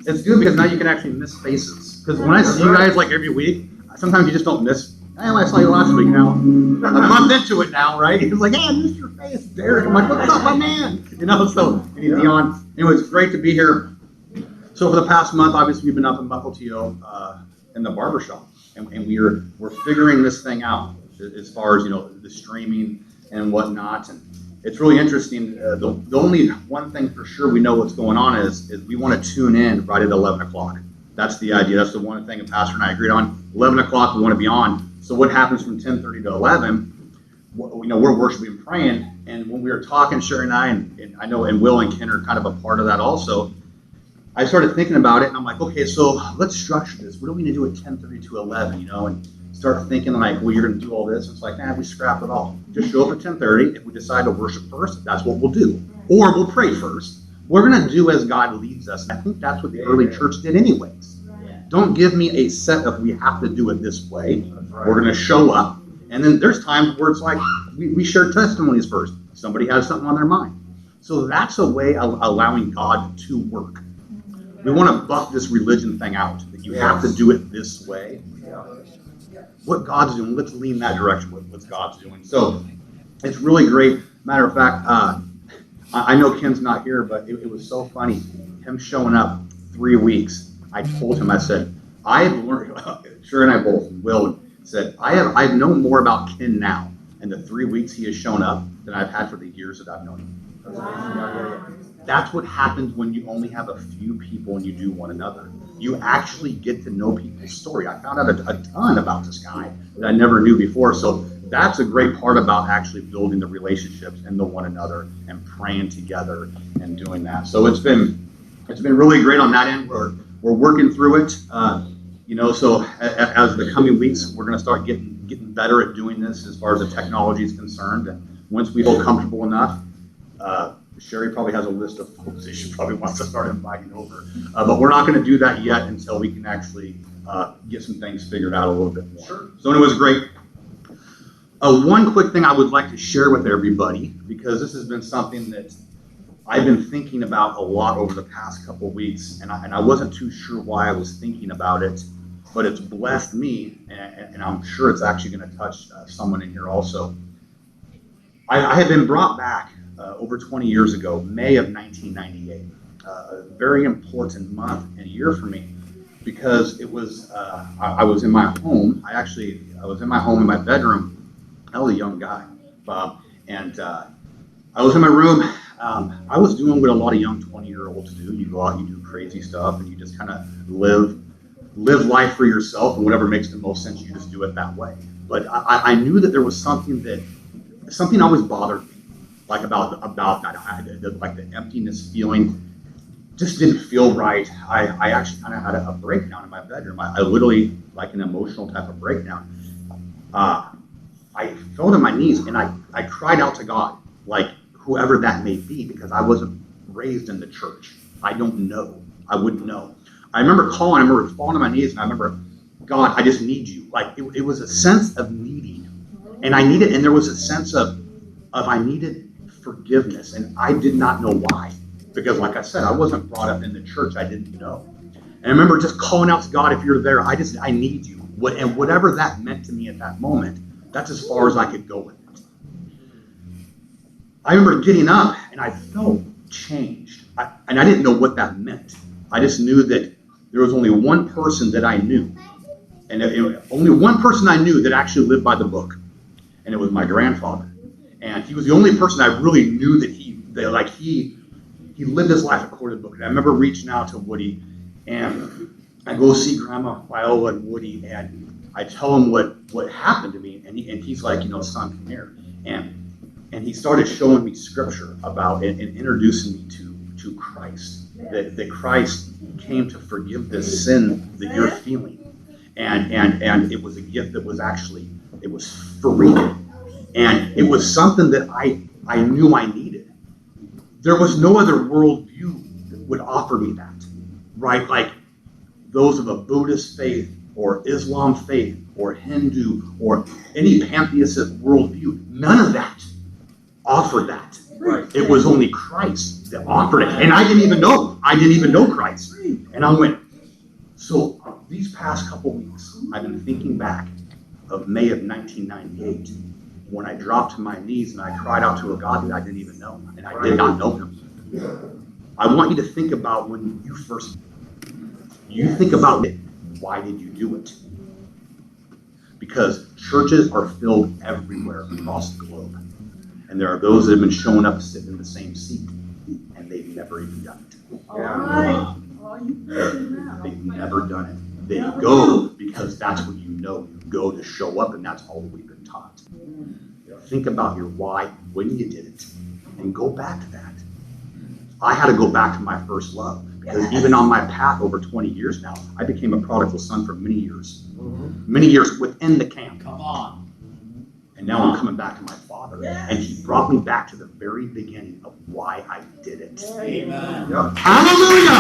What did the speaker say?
It's good because now you can actually miss faces. Because when I see you guys like every week, sometimes you just don't miss. Hey, I saw you last week now. A month into it now, right? It's like, hey, I missed your face, Derek. I'm like, what's up, my man? So, Dion. Anyway, it's great to be here. So for the past month, obviously, we've been up in Mukilteo in the barbershop. And we're figuring this thing out as far as, the streaming and whatnot. And it's really interesting. The only one thing for sure we know what's going on is we want to tune in right at 11 o'clock. That's the idea. That's the one thing that Pastor and I agreed on. 11 o'clock, we want to be on. So what happens from 10:30 to 11? We're worshiping and praying. And when we were talking, Sherry and I, and I know, and Will and Ken are kind of a part of that also, I started thinking about it, and I'm like, okay, so let's structure this. What do we need to do at 10:30 to 11, and start thinking like, well, you're going to do all this. It's like, we scrap it all. Just show up at 10:30. If we decide to worship first, that's what we'll do. Or we'll pray first. We're going to do as God leads us. And I think that's what the early church did anyways. Don't give me a set of we have to do it this way. We're going to show up. And then there's times where it's like we share testimonies first. Somebody has something on their mind. So that's a way of allowing God to work. We want to buff this religion thing out, that you have to do it this way. What God's doing, let's lean that direction with what God's doing. So it's really great. Matter of fact, I know Ken's not here, but it was so funny. Him showing up 3 weeks. I told him, I said, I have learned, Sure and I both, Will said, I've known more about Ken now in the 3 weeks he has shown up than I've had for the years that I've known him. Wow. That's what happens when you only have a few people and you do one another. You actually get to know people's story. I found out a ton about this guy that I never knew before. So that's a great part about actually building the relationships and the one another and praying together and doing that. So it's been really great on that end. We're working through it. So as the coming weeks, we're going to start getting better at doing this as far as the technology is concerned. And once we feel comfortable enough, Sherry probably has a list of folks that she probably wants to start inviting over. But we're not going to do that yet until we can actually get some things figured out a little bit more. Sure. So it was great. One quick thing I would like to share with everybody, because this has been something that I've been thinking about a lot over the past couple of weeks, and I wasn't too sure why I was thinking about it, but it's blessed me, and I'm sure it's actually going to touch someone in here also. I had been brought back over 20 years ago, May of 1998, a very important month and year for me, because it was, I was in my home. I was in my home in my bedroom. I was a young guy, and I was in my room. I was doing what a lot of young 20-year-olds do. You go out, you do crazy stuff, and you just kind of live life for yourself, and whatever makes the most sense, you just do it that way. But I knew that there was something always bothered me, like about that, like the emptiness feeling just didn't feel right. I actually kind of had a breakdown in my bedroom. I literally, like an emotional type of breakdown. I fell to my knees and I cried out to God, like whoever that may be, because I wasn't raised in the church. I don't know. I wouldn't know. I remember falling to my knees, and I remember, God, I just need you. Like it was a sense of needing, and there was a sense of I needed forgiveness, and I did not know why, because like I said, I wasn't brought up in the church. I didn't know. And I remember just calling out to God, if you're there, I need you. And whatever that meant to me at that moment, that's as far as I could go with it. I remember getting up, and I felt changed. And I didn't know what that meant. I just knew that there was only one person that I knew. And only one person I knew that actually lived by the book. And it was my grandfather. And he was the only person I really knew that he lived his life according to the book. And I remember reaching out to Woody, and I go see Grandma Viola and Woody, and I tell him what happened to me, and he's like, son, come here. And he started showing me scripture about and introducing me to Christ, that Christ came to forgive this sin that you're feeling. And it was a gift that was it was free. And it was something that I knew I needed. There was no other worldview that would offer me that, right? Like those of a Buddhist faith or Islam faith or Hindu or any pantheistic worldview, none of that offered that. It was only Christ that offered it. And I didn't even know. I didn't even know Christ. And I went, so these past couple weeks, I've been thinking back of May of 1998 when I dropped to my knees and I cried out to a God that I didn't even know. And I did not know him. I want you to think about when you think about it, why did you do it? Because churches are filled everywhere across the globe. And there are those that have been showing up sitting in the same seat, and they've never even done it. They've never done it. They go because that's what you know. You go to show up, and that's all we've been taught. Think about your why when you did it, and go back to that. I had to go back to my first love, because even on my path over 20 years now, I became a prodigal son for many years. Many years within the camp. Come on. And now I'm coming back to my Father. And he brought me back to the very beginning of why I did it. Amen. Hallelujah!